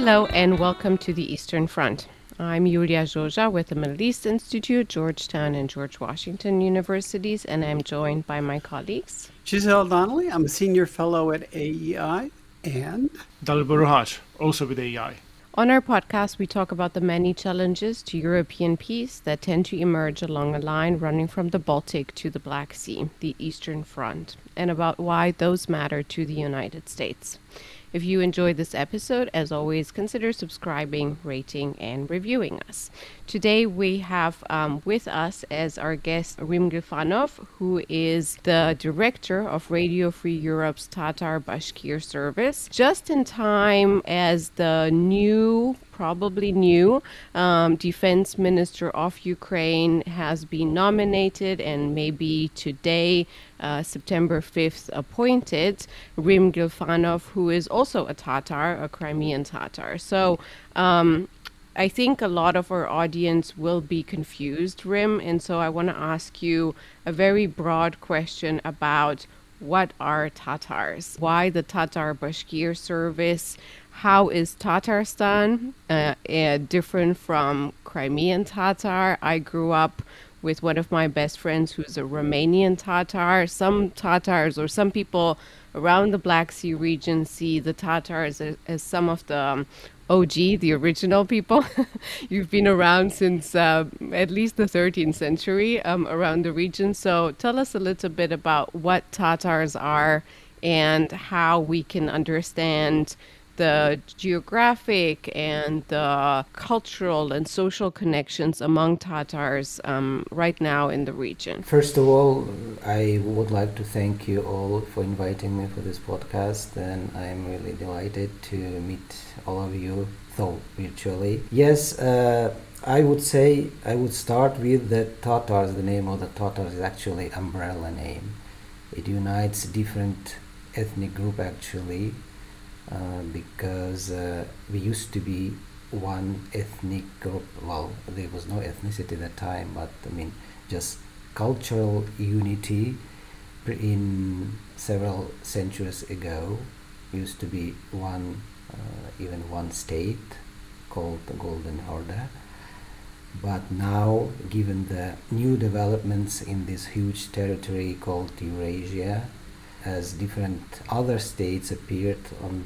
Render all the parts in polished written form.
Hello and welcome to the Eastern Front. I'm Yulia Zhoja with the Middle East Institute, Georgetown and George Washington Universities, and I'm joined by my colleagues. Giselle Donnelly, I'm a senior fellow at AEI, and Dalbaruhaj, also with AI. On our podcast, we talk about the many challenges to European peace that tend to emerge along a line running from the Baltic to the Black Sea, the Eastern Front, and about why those matter to the United States. If you enjoyed this episode, as always, consider subscribing, rating, and reviewing us. Today, we have with us as our guest Rim Gilfanov, who is the director of Radio Free Europe's Tatar Bashkir service, just in time as the probably new defense minister of Ukraine has been nominated and maybe today, September 5th, appointed, Rim Gilfanov, who is also a Tatar, a Crimean Tatar. So I think a lot of our audience will be confused, Rim, and so I want to ask you a very broad question about what are Tatars? Why the Tatar Bashkir service? How is Tatarstan different from Crimean Tatar? I grew up with one of my best friends who's a Romanian Tatar. Some Tatars or some people around the Black Sea region see the Tatars as some of the OG, the original people. You've been around since at least the 13th century around the region. So tell us a little bit about what Tatars are and how we can understand the geographic and the cultural and social connections among Tatars right now in the region. First of all, I would like to thank you all for inviting me for this podcast, and I'm really delighted to meet all of you, though virtually. Yes, I would start with the Tatars. The name of the Tatars is actually umbrella name. It unites different ethnic group actually. Because we used to be one ethnic group. Well, there was no ethnicity at the time, but I mean just cultural unity in several centuries ago used to be even one state called the Golden Horde. But now, given the new developments in this huge territory called Eurasia, as different other states appeared on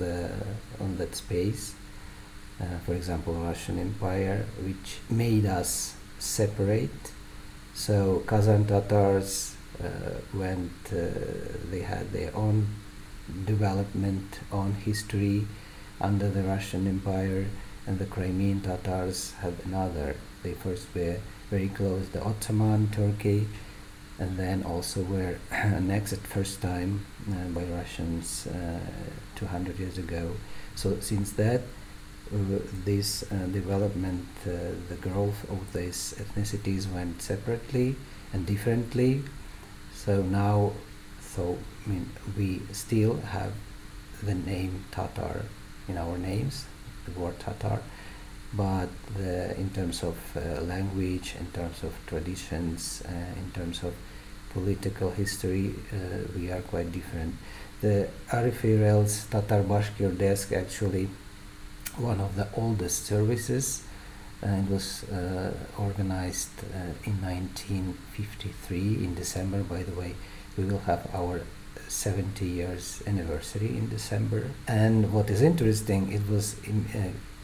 that space, for example, Russian Empire, which made us separate. So Kazan Tatars they had their own development, own history under the Russian Empire, and the Crimean Tatars had another. They first were very close to Ottoman Turkey, and then also were annexed first time by Russians 200 years ago. So since that, this development, the growth of these ethnicities went separately and differently. So now, we still have the name Tatar in our names, the word Tatar, but in terms of language, in terms of traditions, in terms of political history, we are quite different. The RFRL's Tatar Bashkir desk actually one of the oldest services, and was organized in 1953 in December. By the way, we will have our 70 years anniversary in December. And what is interesting, it was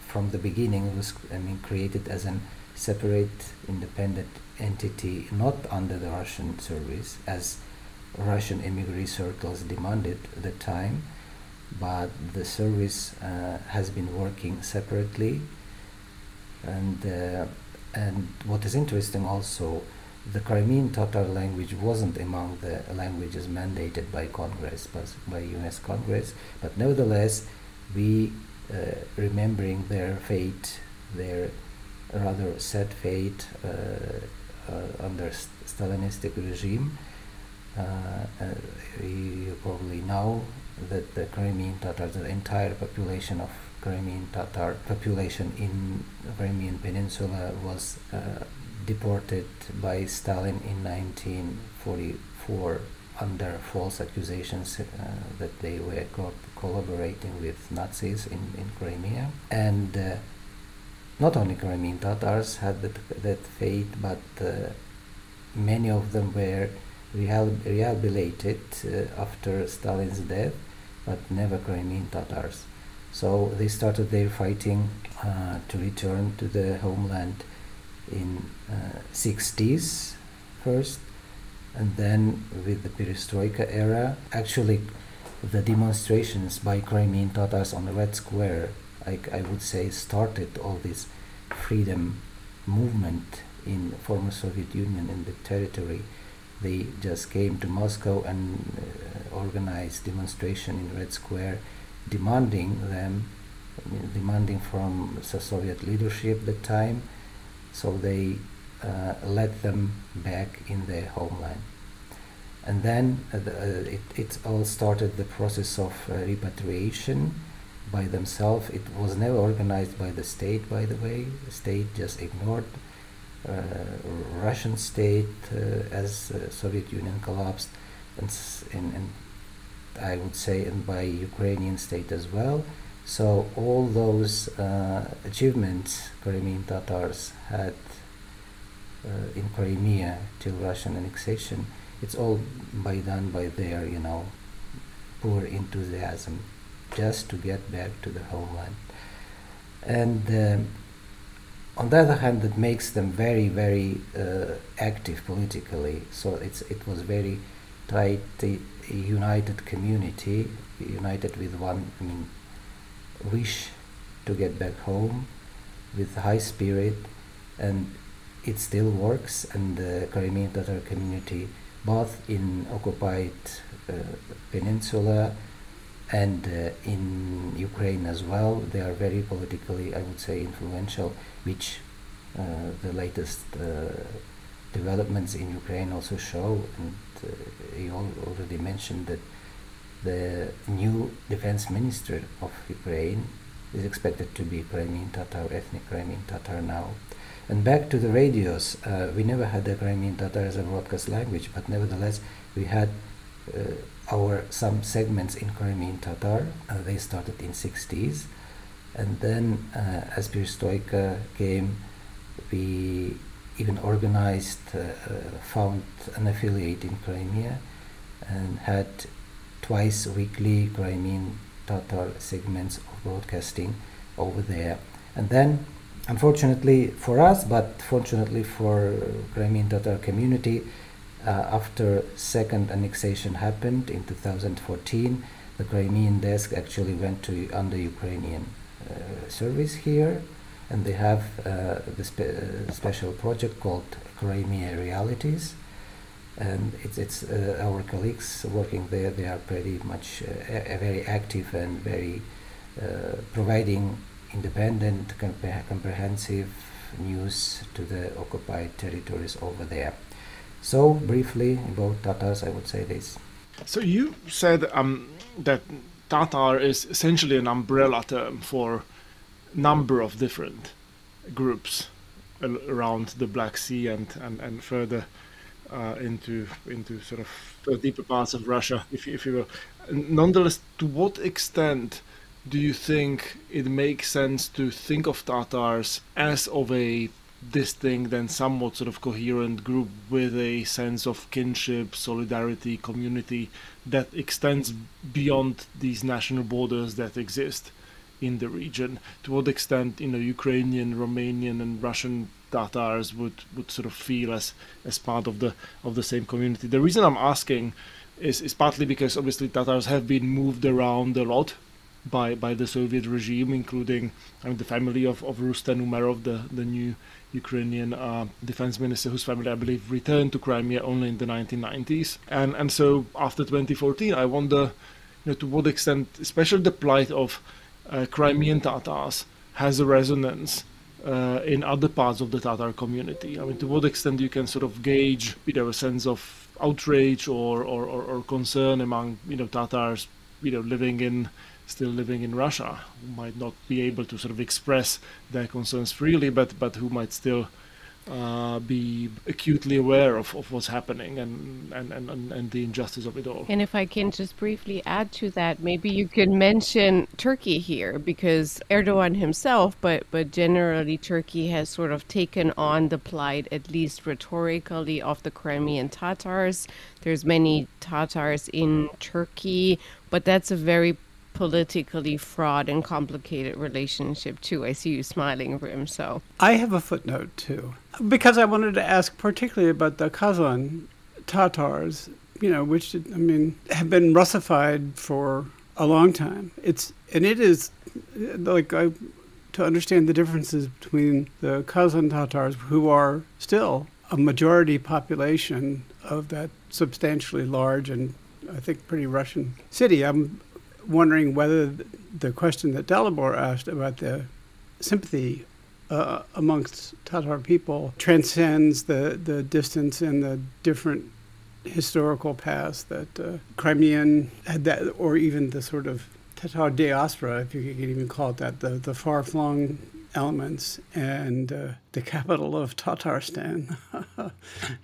from the beginning, it was created as a separate independent entity, not under the Russian service as Russian emigre circles demanded at the time, but the service has been working separately. And what is interesting also, the Crimean Tatar language wasn't among the languages mandated by Congress, by US Congress, but nevertheless we remembering their fate, their rather sad fate under Stalinistic regime. You probably know that the Crimean Tatars, the entire population of Crimean Tatar population in the Crimean Peninsula was deported by Stalin in 1944 under false accusations that they were collaborating with Nazis in Crimea. And not only Crimean Tatars had that fate, but many of them were rehabilitated after Stalin's death, but never Crimean Tatars. So they started their fighting to return to the homeland in 60s first, and then with the Perestroika era. Actually, the demonstrations by Crimean Tatars on the Red Square, I would say, started all this freedom movement in former Soviet Union in the territory. They just came to Moscow and organized demonstration in Red Square, demanding from the Soviet leadership at the time, so they let them back in their homeland. And then it all started the process of repatriation by themselves. It was never organized by the state, by the way. The state just ignored Russian state as Soviet Union collapsed, and I would say, and by Ukrainian state as well. So all those achievements Crimean Tatars had in Crimea till Russian annexation, it's all done by their, poor enthusiasm just to get back to the homeland. And on the other hand, that makes them very, very active politically. So it was very tight, united community, united with one, wish to get back home, with high spirit, and it still works. And the Crimean Tatar community, both in occupied peninsula and in Ukraine as well, they are very politically, I would say, influential, which the latest developments in Ukraine also show. And you already mentioned that the new defense minister of Ukraine is expected to be Crimean Tatar, ethnic Crimean Tatar now. And back to the radios, we never had the Crimean Tatar as a broadcast language, but nevertheless we had some segments in Crimean Tatar. They started in 60s, and then as Perestroika came, we even organized, found an affiliate in Crimea, and had twice weekly Crimean Tatar segments of broadcasting over there. And then, unfortunately for us, but fortunately for Crimean Tatar community, after second annexation happened in 2014, the Crimean desk actually went to under Ukrainian service here, and they have the special project called Crimea Realities. And it's our colleagues working there, they are pretty much very active and very providing independent, comprehensive news to the occupied territories over there. So briefly about Tatars, I would say this. So you said that Tatar is essentially an umbrella term for a number of different groups around the Black Sea and further into sort of the deeper parts of Russia, if you will. Nonetheless, to what extent do you think it makes sense to think of Tatars as of a distinct and somewhat sort of coherent group with a sense of kinship, solidarity, community that extends beyond these national borders that exist in the region? To what extent, Ukrainian, Romanian, and Russian Tatars would sort of feel as part of the same community? The reason I'm asking is partly because obviously Tatars have been moved around a lot by the Soviet regime, including the family of Rustem Umerov, the new Ukrainian defense minister, whose family, I believe, returned to Crimea only in the 1990s. And so after 2014, I wonder, to what extent, especially the plight of Crimean Tatars has a resonance in other parts of the Tatar community. I mean, to what extent you can sort of gauge, a sense of outrage or concern among, Tatars, still living in Russia, who might not be able to sort of express their concerns freely, but who might still be acutely aware of what's happening and the injustice of it all. And if I can just briefly add to that, maybe you could mention Turkey here, because Erdogan himself, but generally Turkey has sort of taken on the plight, at least rhetorically, of the Crimean Tatars. There's many Tatars in Turkey, but that's a very politically fraught and complicated relationship too. I see you smiling, Rim, so. I have a footnote too, because I wanted to ask particularly about the Kazan Tatars, which, have been Russified for a long time. It is like to understand the differences between the Kazan Tatars, who are still a majority population of that substantially large and I think pretty Russian city. I'm wondering whether the question that Dalibor asked about the sympathy amongst Tatar people transcends the distance and the different historical past that Crimean had, that, or even the sort of Tatar diaspora, if you could even call it that, the far-flung elements, and the capital of Tatarstan.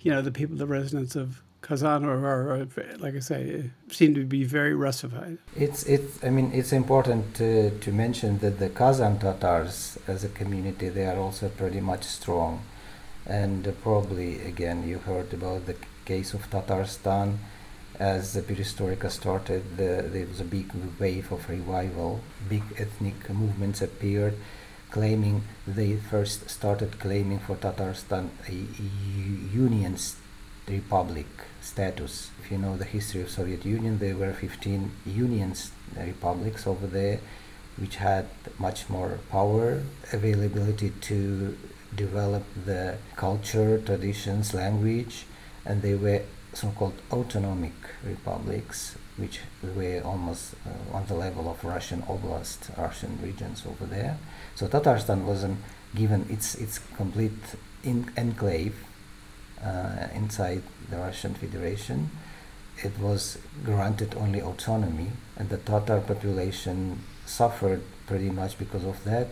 The people, the residents of Kazan are, like I say, seem to be very Russified. It's important to mention that the Kazan Tatars as a community, they are also pretty much strong. And probably, again, you heard about the case of Tatarstan. As the perestroika started, there was a big wave of revival. Big ethnic movements appeared, they first started claiming for Tatarstan a union republic status. If you know the history of Soviet Union, there were 15 union republics over there, which had much more power, availability to develop the culture, traditions, language, and they were so-called autonomic republics, which were almost on the level of Russian oblast, Russian regions over there. So Tatarstan wasn't given its complete enclave inside the Russian Federation. It was granted only autonomy, and the Tatar population suffered pretty much because of that.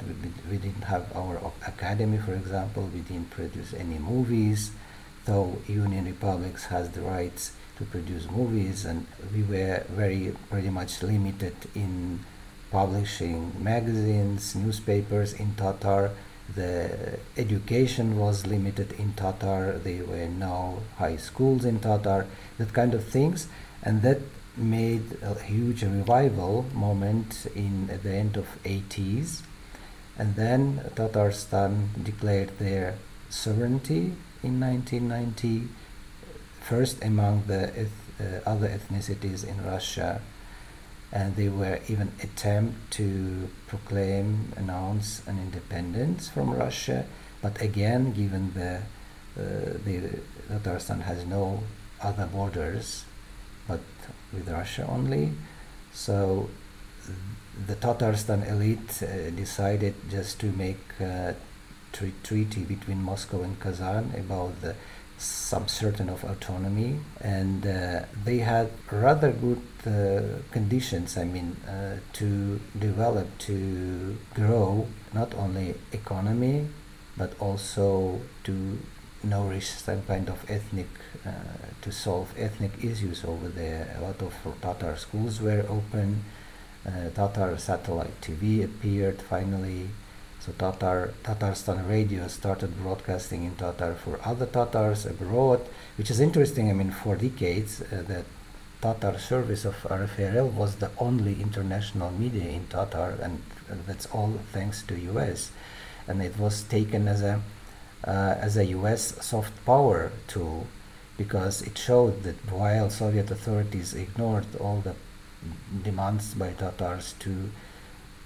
We didn't have our academy, for example. We didn't produce any movies, though Union republics has the rights to produce movies, and we were pretty much limited in publishing magazines, newspapers in Tatar. The education was limited in Tatar. There were no high schools in Tatar, that kind of things, and that made a huge revival moment at the end of 80s. And then Tatarstan declared their sovereignty in 1990, first among the other ethnicities in Russia, and they were even attempt to announce an independence from Russia. But again, given the Tatarstan has no other borders but with Russia only, so the Tatarstan elite decided just to make a treaty between Moscow and Kazan about some certain of autonomy, and they had rather good conditions, to develop, to grow, not only economy, but also to nourish some kind of to solve ethnic issues over there. A lot of Tatar schools were open, Tatar satellite TV appeared finally. So Tatarstan radio started broadcasting in Tatar for other Tatars abroad, which is interesting. For decades, the Tatar service of RFRL was the only international media in Tatar, and that's all thanks to US. And it was taken as a US soft power tool, because it showed that while Soviet authorities ignored all the demands by Tatars to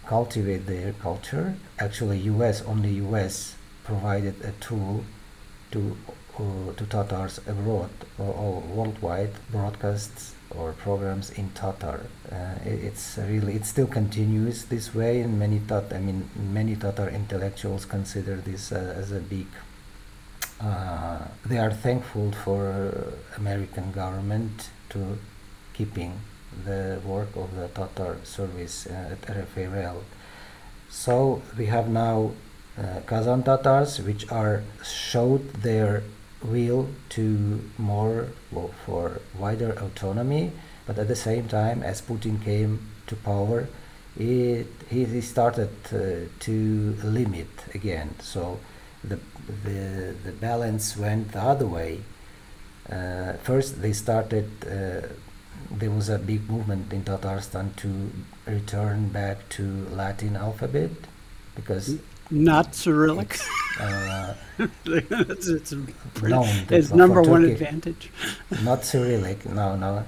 cultivate their culture, actually only US provided a tool to Tatars abroad or worldwide broadcasts or programs in Tatar. It still continues this way, and many Tatar intellectuals consider this as a big. They are thankful for American government to keeping the work of the Tatar service at RFRL. So we have now Kazan Tatars, which are showed their will to more for wider autonomy, but at the same time, as Putin came to power, he started to limit again. So the balance went the other way. First, they started. There was a big movement in Tatarstan to return back to Latin alphabet because not Cyrillic. It's known its number one advantage. Not Cyrillic, no,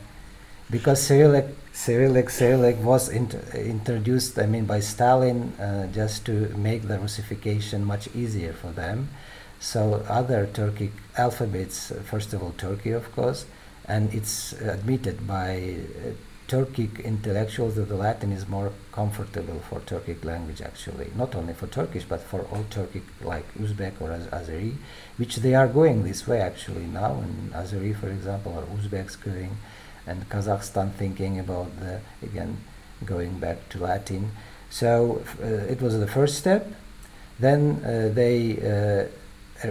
because Cyrillic was introduced, I mean, by Stalin just to make the Russification much easier for them. So other Turkic alphabets, first of all Turkey, of course, and it's admitted by Turkic intellectuals that the Latin is more comfortable for Turkic language, actually, not only for Turkish but for all Turkic, like Uzbek or Azeri, which they are going this way actually now. And Azeri, for example, or Uzbeks going, and Kazakhstan thinking about again going back to Latin. So it was the first step. Then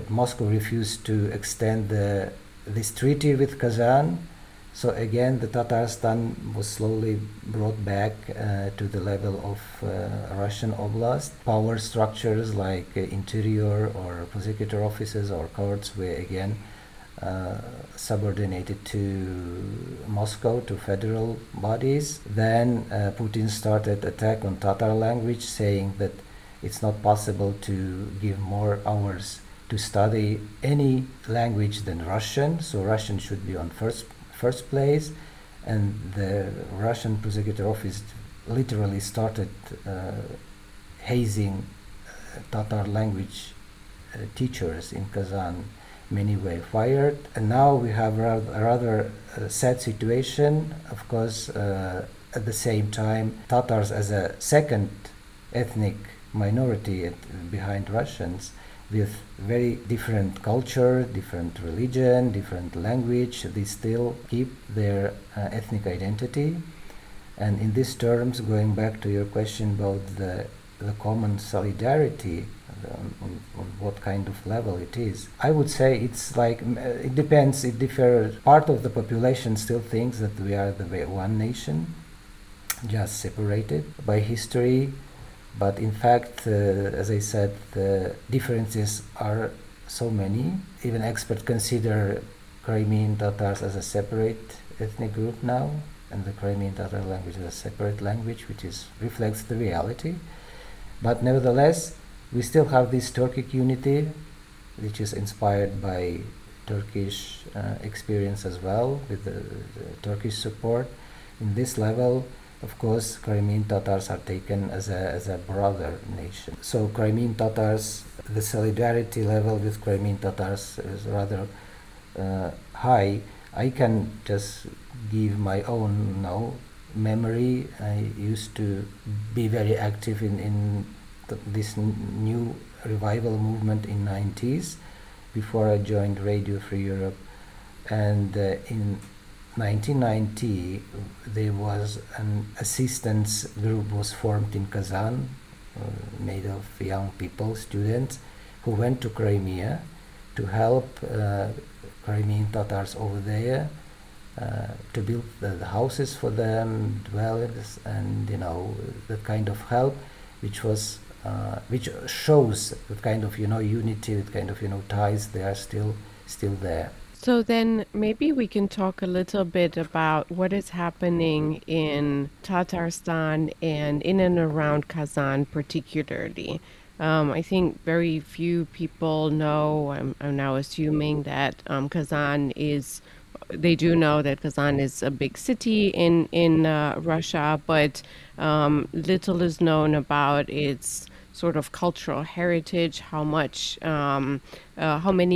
Moscow refused to extend this treaty with Kazan. So again, the Tatarstan was slowly brought back to the level of Russian oblast. Power structures like interior or prosecutor offices or courts were again subordinated to Moscow, to federal bodies. Then Putin started attack on Tatar language, saying that it's not possible to give more hours to study any language than Russian, so Russian should be on first place. And the Russian prosecutor office literally started hazing Tatar language teachers in Kazan. Many were fired, and now we have a rather sad situation. Of course, at the same time, Tatars as a second ethnic minority behind Russians, with very different culture, different religion, different language, they still keep their ethnic identity. And in these terms, going back to your question about the common solidarity, on what kind of level it is, I would say it's like, it depends, it differs. Part of the population still thinks that we are the one nation, just separated by history. But in fact, as I said, the differences are so many. Even experts consider Crimean Tatars as a separate ethnic group now, and the Crimean Tatar language as a separate language, which reflects the reality. But nevertheless, we still have this Turkic unity, which is inspired by Turkish experience as well, with the Turkish support. In this level, of course, Crimean Tatars are taken as a brother nation. So Crimean Tatars, the solidarity level with Crimean Tatars is rather high. I can just give my own memory. I used to be very active in this new revival movement in 90s before I joined Radio Free Europe. And in 1990, there was an assistance group was formed in Kazan, made of young people, students, who went to Crimea to help Crimean Tatars over there, to build the houses for them, dwellings, and that kind of help, which shows the kind of unity, the kind of ties. They are still there. So then maybe we can talk a little bit about what is happening in Tatarstan and in and around Kazan particularly. I think very few people know, I'm now assuming that they do know that Kazan is a big city in Russia, but little is known about its sort of cultural heritage, how many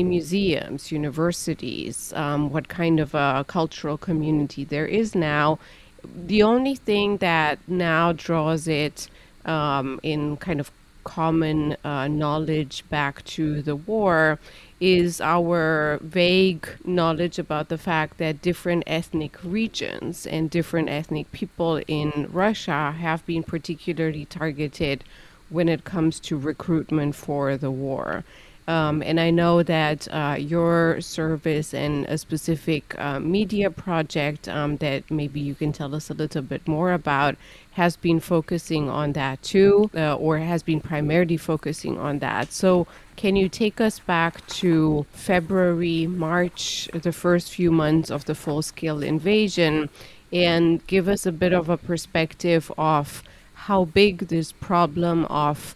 museums, universities, what kind of a cultural community there is now. The only thing that now draws it in kind of common knowledge back to the war is our vague knowledge about the fact that different ethnic regions and different ethnic people in Russia have been particularly targeted when it comes to recruitment for the war. And I know that your service and a specific media project that maybe you can tell us a little bit more about has been focusing on that too, or has been primarily focusing on that. So can you take us back to February, March, the first few months of the full-scale invasion, and give us a bit of a perspective of how big this problem of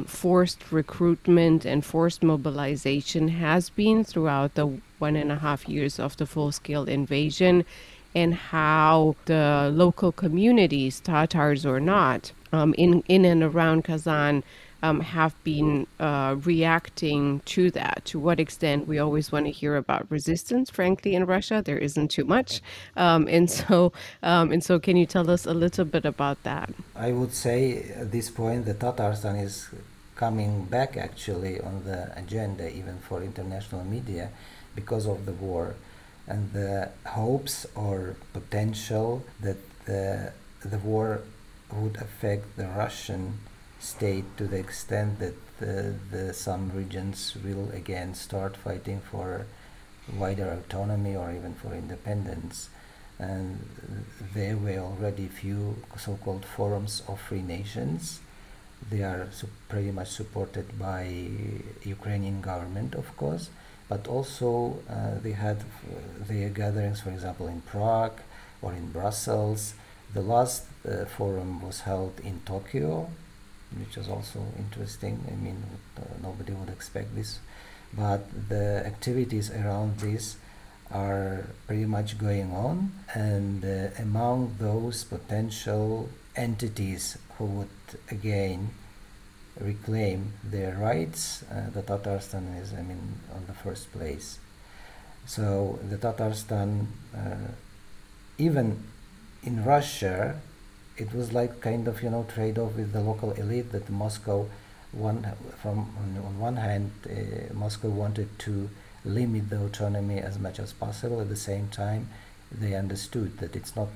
forced recruitment and forced mobilization has been throughout the 1.5 years of the full-scale invasion, and how the local communities, Tatars or not, in and around Kazan have been reacting to that. To what extent? We always want to hear about resistance. Frankly, in Russia, there isn't too much, and so, can you tell us a little bit about that? I would say at this point the Tatarstan is coming back actually on the agenda even for international media because of the war and the hopes or potential that the war would affect the Russian state to the extent that some regions will again start fighting for wider autonomy or even for independence. And there were already few so-called forums of free nations. They are pretty much supported by Ukrainian government, of course, but also they had their gatherings, for example, in Prague or in Brussels. The last forum was held in Tokyo, which was also interesting. I mean, nobody would expect this, but the activities around this are pretty much going on, and among those potential entities who would again reclaim their rights, the Tatarstan is, on the first place. So the Tatarstan, even in Russia, it was like kind of trade-off with the local elite that Moscow, on one hand, Moscow wanted to limit the autonomy as much as possible. At the same time, they understood that it's not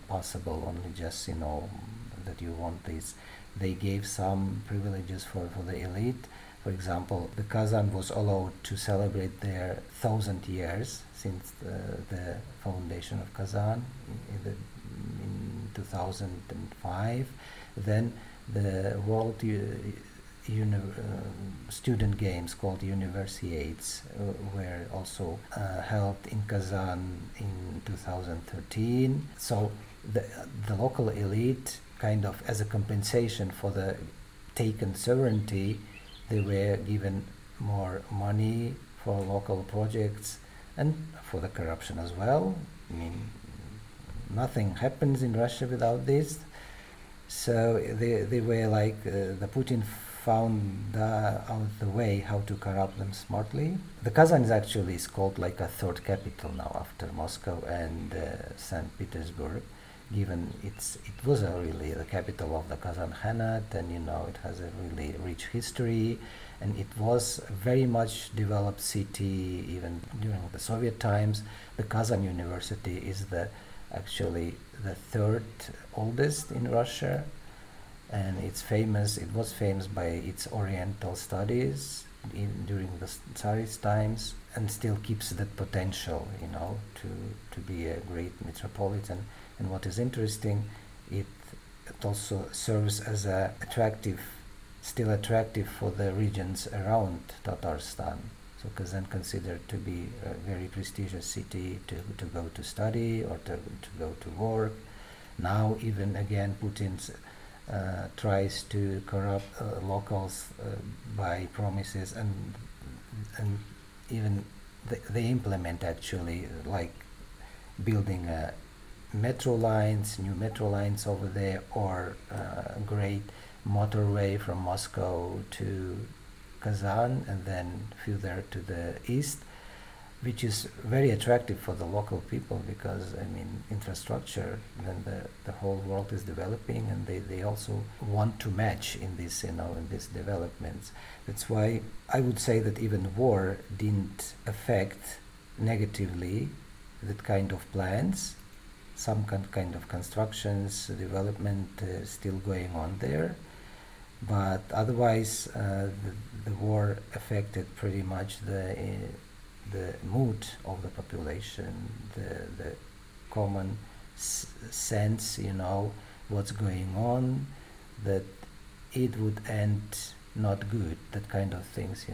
possible only just that you want this. They gave some privileges for the elite. For example, the Kazan was allowed to celebrate their 1,000 years since the foundation of Kazan in 2005. Then the World student games called Universiades were also held in Kazan in 2013. So the local elite, kind of as a compensation for the taken sovereignty, they were given more money for local projects and for the corruption as well. Nothing happens in Russia without this. So they were like the Putin found out the way how to corrupt them smartly. The Kazan is called like a third capital now after Moscow and St. Petersburg, given it was really the capital of the Kazan Khanate, and it has a really rich history, and it was a very much developed city even during the Soviet times. The Kazan University is actually the third oldest in Russia, and it was famous by its Oriental studies during the Tsarist times, and still keeps that potential, to be a great metropolitan. And what is interesting, it also serves as still attractive for the regions around Tatarstan. So Kazan considered to be a very prestigious city to go to study or to go to work. Now even again Putin tries to corrupt locals by promises, and even they implement actually like building new metro lines over there, or a great motorway from Moscow to Kazan and then further to the east, which is very attractive for the local people because infrastructure, then the whole world is developing, and they also want to match in this in these developments. That's why I would say that even war didn't affect negatively that kind of plans. Some kind of constructions development still going on there, But otherwise, the war affected pretty much the mood of the population, the common sense, what's going on, that it would end not good, that kind of things,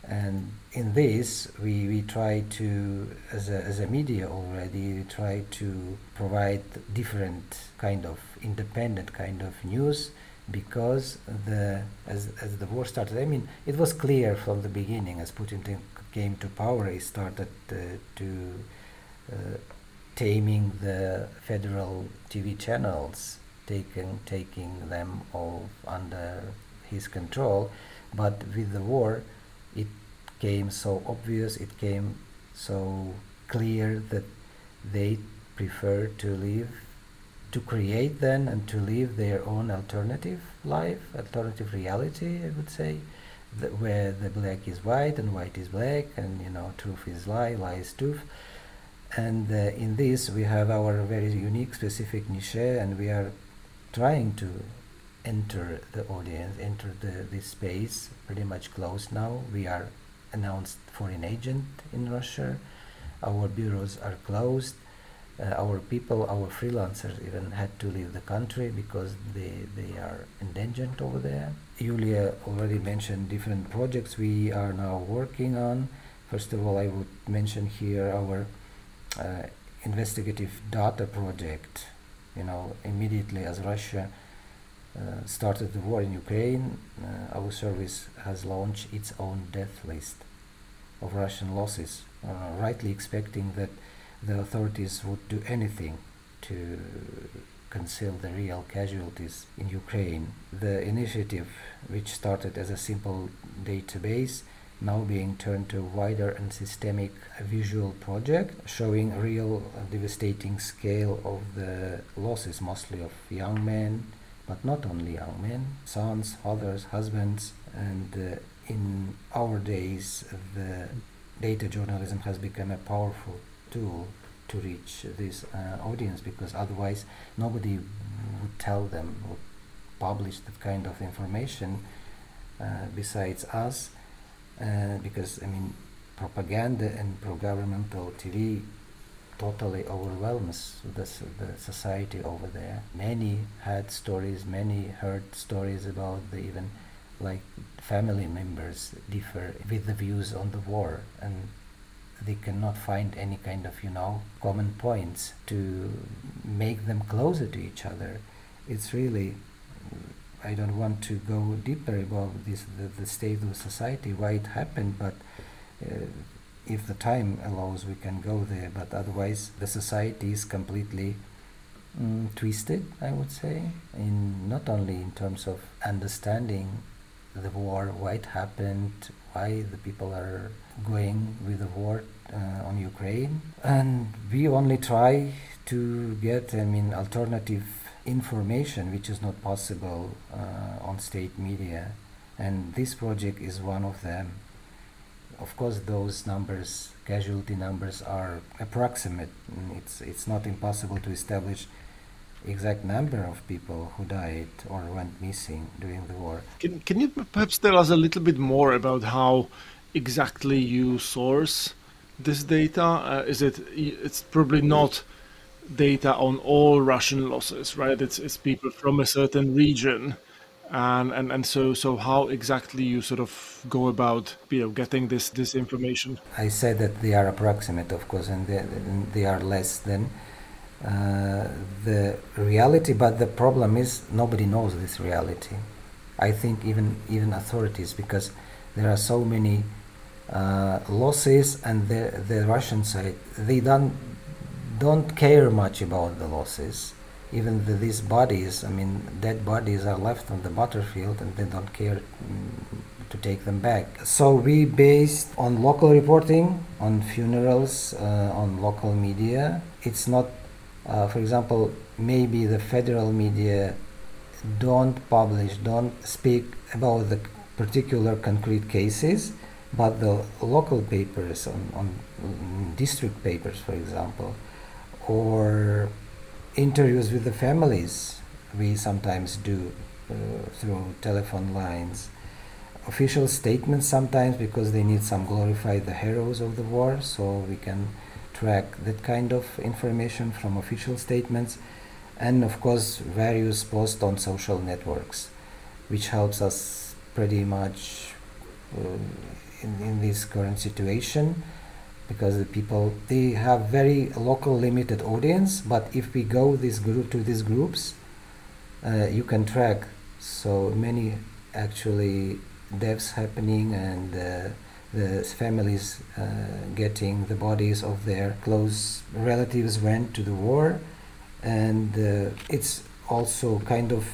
And in this, we try to, as a media already, we try to provide different kind of independent kind of news, because as the war started, it was clear from the beginning, as Putin came to power, he started to taming the federal TV channels, taking them all under his control. But with the war, it came so obvious, it came so clear that they prefer to create then and to live their own alternative life, alternative reality, I would say, where the black is white and white is black, and truth is lie, lie is truth. And in this we have our very unique specific niche, and we are trying to enter the audience, enter this space, pretty much closed now. We are announced foreign agent in Russia. Our bureaus are closed. Our people, our freelancers even had to leave the country because they are endangered over there. Julia already mentioned different projects we are now working on. First of all, I would mention here our investigative data project. Immediately as Russia started the war in Ukraine, our service has launched its own death list of Russian losses, rightly expecting that the authorities would do anything to conceal the real casualties in Ukraine. The initiative, which started as a simple database, now being turned to a wider and systemic visual project, showing real devastating scale of the losses, mostly of young men, but not only young men, sons, fathers, husbands. And in our days, the data journalism has become a powerful tool to reach this audience, because otherwise nobody would tell them, would publish that kind of information besides us, because propaganda and pro-governmental TV totally overwhelms the society over there. Many had stories, many heard stories about even like family members differ with the views on the war, and they cannot find any kind of common points to make them closer to each other. It's really, I don't want to go deeper about this, the state of society, why it happened, but if the time allows we can go there. But otherwise the society is completely twisted, I would say, in not only in terms of understanding the war, why it happened, why the people are going with the war on Ukraine. And we only try to get alternative information, which is not possible on state media, and this project is one of them. Of course, those numbers, casualty numbers, are approximate. It's not impossible to establish exact number of people who died or went missing during the war. Can you perhaps tell us a little bit more about how exactly you source this data? It's probably not data on all Russian losses, right? It's people from a certain region, and so how exactly you sort of go about getting this information? I said that they are approximate, of course, and they are less than the reality, but the problem is nobody knows this reality. I think even authorities, because there are so many losses, and the Russian side, they don't care much about the losses. Even these bodies, dead bodies are left on the battlefield, and they don't care to take them back. So we based on local reporting, on funerals, on local media. It's not, for example, maybe the federal media don't speak about the particular concrete cases, but the local papers, on district papers, for example, or interviews with the families, we sometimes do through telephone lines. Official statements sometimes, because they need some glorify the heroes of the war, so we can track that kind of information from official statements. And of course various posts on social networks, which helps us pretty much in this current situation, because the people, they have very local limited audience, but if we go to these groups, you can track so many actually deaths happening, and the families getting the bodies of their close relatives went to the war. And it's also kind of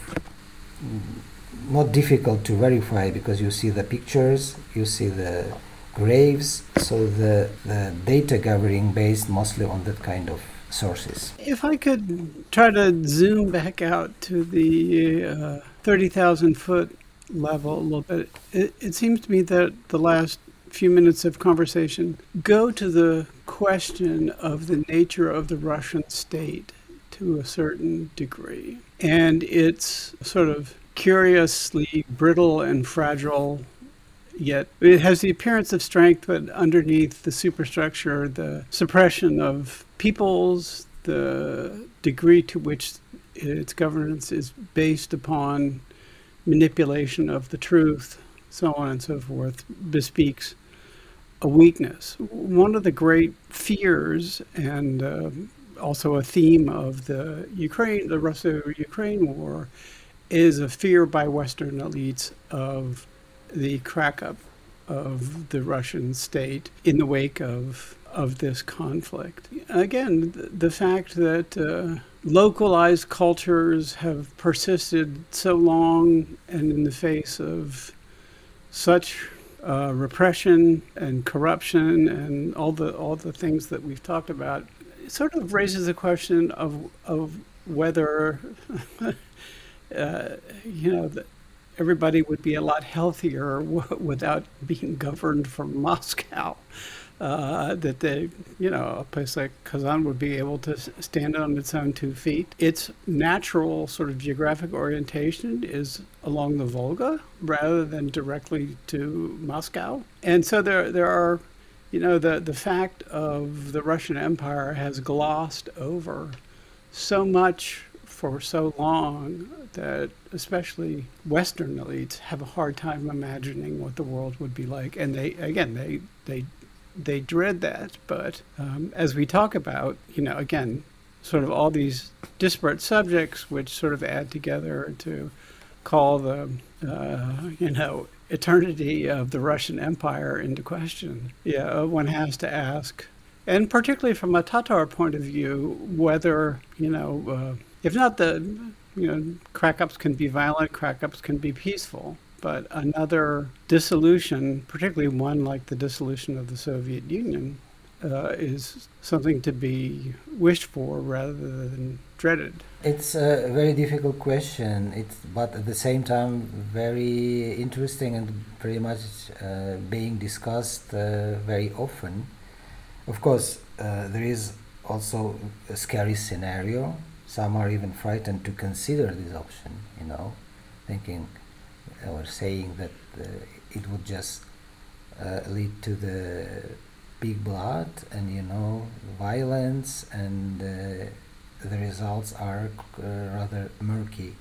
not difficult to verify, because you see the pictures, you see the graves, so the data gathering based mostly on that kind of sources. If I could try to zoom back out to the 30,000 foot level a little bit, it seems to me that the last few minutes of conversation go to the question of the nature of the Russian state to a certain degree. And it's sort of curiously brittle and fragile, yet it has the appearance of strength, but underneath the superstructure, the suppression of peoples, the degree to which its governance is based upon manipulation of the truth, so on and so forth, bespeaks a weakness. One of the great fears, and also a theme of the Russia-Ukraine war, is a fear by Western elites of the crack-up of the Russian state in the wake of this conflict. Again, the fact that localized cultures have persisted so long, and in the face of such repression and corruption and all the things that we've talked about, it sort of raises the question of whether that everybody would be a lot healthier without being governed from Moscow. That a place like Kazan would be able to stand on its own 2 feet. Its natural sort of geographic orientation is along the Volga rather than directly to Moscow. And so there are, the fact of the Russian Empire has glossed over so much for so long that especially Western elites have a hard time imagining what the world would be like. And they dread that. But as we talk about, again, sort of all these disparate subjects which sort of add together to call the, eternity of the Russian Empire into question. Yeah, one has to ask, and particularly from a Tatar point of view, whether, if not crack-ups can be violent, crack-ups can be peaceful. But another dissolution, particularly one like the dissolution of the Soviet Union, is something to be wished for rather than dreaded. It's a very difficult question, but at the same time very interesting and pretty much being discussed very often. Of course, there is also a scary scenario. Some are even frightened to consider this option, thinking or saying that it would just lead to the big blood and violence, and the results are rather murky.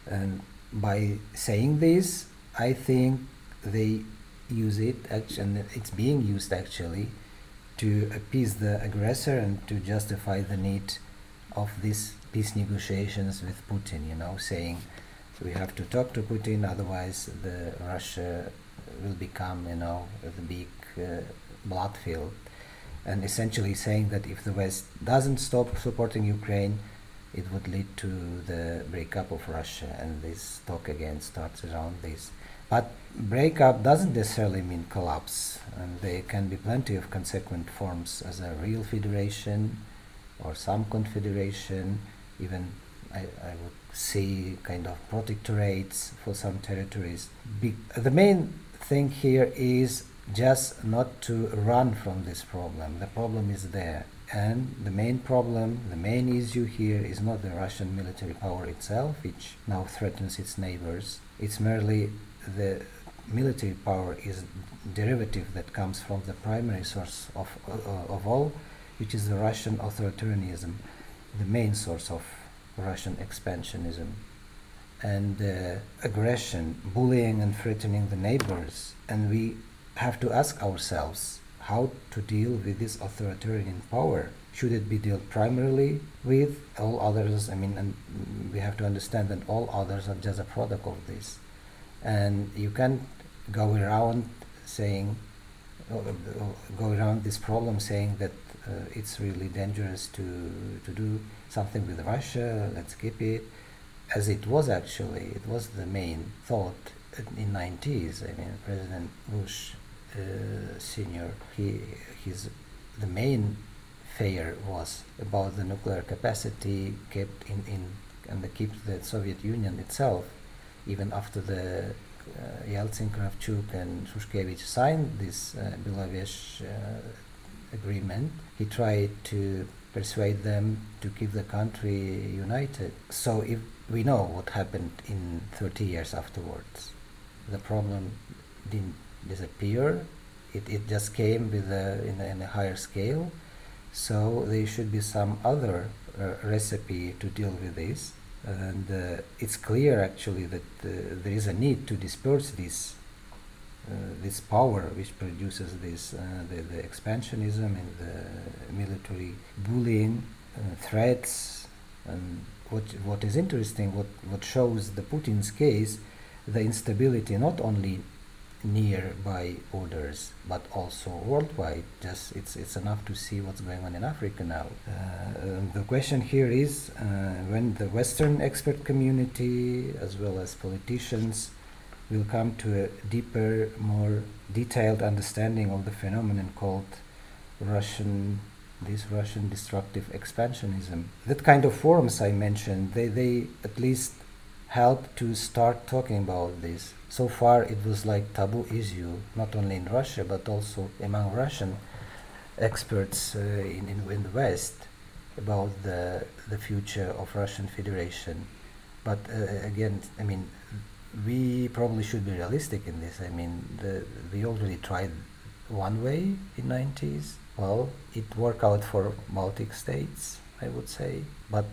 And by saying this, I think they use it, and it's being used actually, to appease the aggressor and to justify the need of these peace negotiations with Putin, saying we have to talk to Putin, otherwise Russia will become, the big blood field. And essentially saying that if the West doesn't stop supporting Ukraine, it would lead to the breakup of Russia, and this talk again starts around this. But breakup doesn't necessarily mean collapse, and there can be plenty of consequent forms as a real federation or some confederation, even I would see kind of protectorates for some territories. The main thing here is just not to run from this problem. The problem is there. And the main problem, the main issue here is not the Russian military power itself, which now threatens its neighbors. It's merely the military power is derivative that comes from the primary source of all, which is the Russian authoritarianism, the main source of Russian expansionism. And aggression, bullying and threatening the neighbors. And we have to ask ourselves how to deal with this authoritarian power. Should it be dealt primarily with all others? I mean, and we have to understand that all others are just a product of this. And you can't go around saying, go around this problem saying that it's really dangerous to do something with Russia, let's keep it. As it was actually, it was the main thought in 90s. I mean, President Bush Senior, the main fear was about the nuclear capacity kept and keep the Soviet Union itself. Even after the Yeltsin, Kravchuk, and Shushkevich signed this Belarusian agreement, he tried to persuade them to keep the country united. So if we know what happened in 30 years afterwards, the problem didn't disappear. It just came with in a higher scale. So there should be some other recipe to deal with this. And it's clear actually that there is a need to disperse this power which produces this the expansionism and the military bullying, threats. And what is interesting, what shows the Putin's case, the instability not only nearby borders but also worldwide. Just it's enough to see what's going on in Africa now. The question here is when the Western expert community as well as politicians will come to a deeper, more detailed understanding of the phenomenon called Russian destructive expansionism. That kind of forums I mentioned, they at least help to start talking about this. So far it was like taboo issue, not only in Russia but also among Russian experts in the West about the future of Russian Federation. But again, I mean, we probably should be realistic in this. I mean, we already tried one way in 90s. Well, it worked out for Baltic states, I would say, but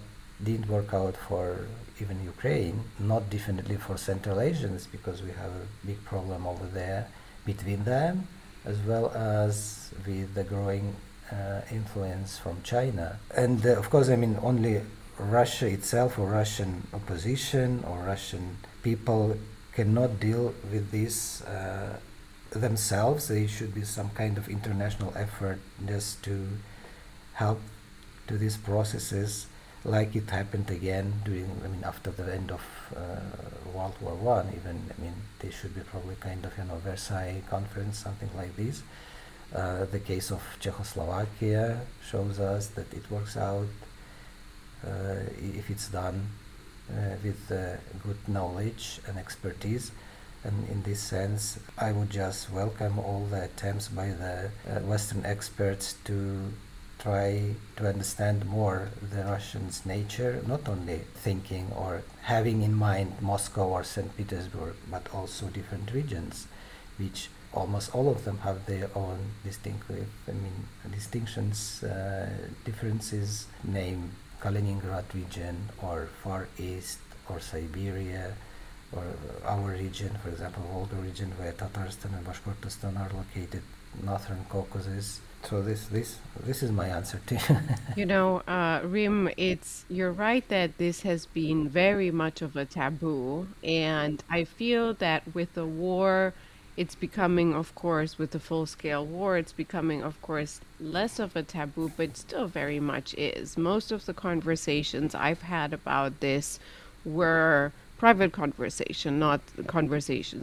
didn't work out for even Ukraine, not definitely for Central Asians, because we have a big problem over there between them, as well as with the growing influence from China. And of course, I mean, only Russia itself or Russian opposition or Russian people cannot deal with this themselves. There should be some kind of international effort just to help to these processes, like it happened again after the end of World War One. Even, I mean, there should be probably kind of, Versailles Conference, something like this. The case of Czechoslovakia shows us that it works out if it's done with good knowledge and expertise. And in this sense, I would just welcome all the attempts by the Western experts to try to understand more the Russians' nature, not only thinking or having in mind Moscow or St. Petersburg, but also different regions, which almost all of them have their own distinctions, differences, name Kaliningrad region or Far East or Siberia, or our region, for example, Volga region, where Tatarstan and Bashkortostan are located, Northern Caucasus. So this is my answer to you. Rim, you're right that this has been very much of a taboo, and I feel that with the war, it's becoming, of course, with the full-scale war, it's becoming, of course, less of a taboo, but still very much is. Most of the conversations I've had about this were private conversations,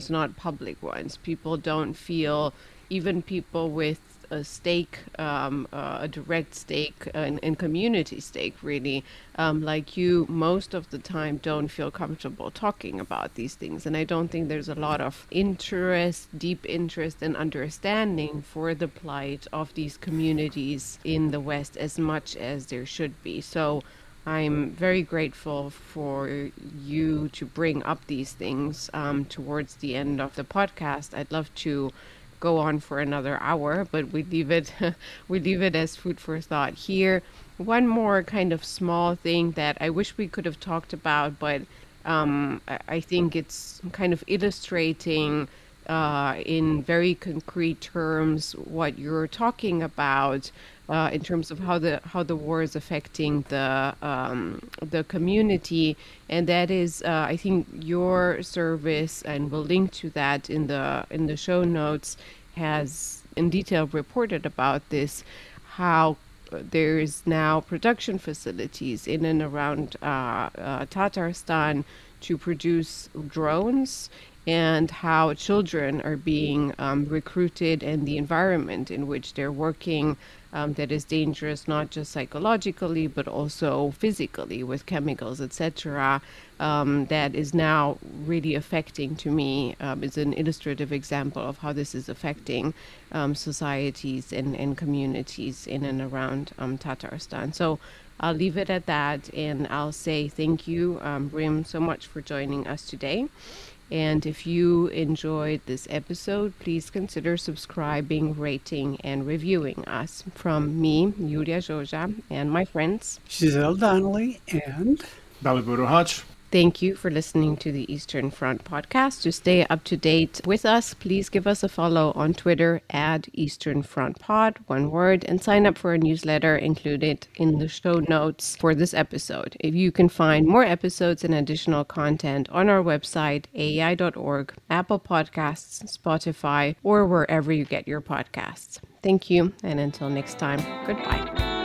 not public ones. People don't feel, even people with a stake, a direct stake, and community stake, really. Like you, most of the time don't feel comfortable talking about these things. And I don't think there's a lot of interest, deep interest and understanding for the plight of these communities in the West as much as there should be. So I'm very grateful for you to bring up these things towards the end of the podcast. I'd love to go on for another hour, but we leave it we leave it as food for thought here. One more kind of small thing that I wish we could have talked about, but I think it's kind of illustrating in very concrete terms what you're talking about in terms of how the war is affecting the community, and that is I think your service, and we'll link to that in the show notes, has in detail reported about this, how there is now production facilities in and around Tatarstan to produce drones, and how children are being recruited, and the environment in which they're working that is dangerous, not just psychologically, but also physically with chemicals, etc. That is now really affecting, to me, is an illustrative example of how this is affecting societies and communities in and around Tatarstan. So I'll leave it at that, and I'll say thank you, Rim, so much for joining us today. And if you enjoyed this episode, please consider subscribing, rating, and reviewing us. From me, Julia Joja, and my friends, Giselle Donnelly and Dalibor Rohac. thank you for listening to the Eastern Front podcast. To stay up to date with us, please give us a follow on Twitter at Eastern Front Pod, one word, and sign up for a newsletter included in the show notes for this episode. If you can find more episodes and additional content on our website, aei.org, Apple Podcasts, Spotify, or wherever you get your podcasts. Thank you, and until next time, goodbye.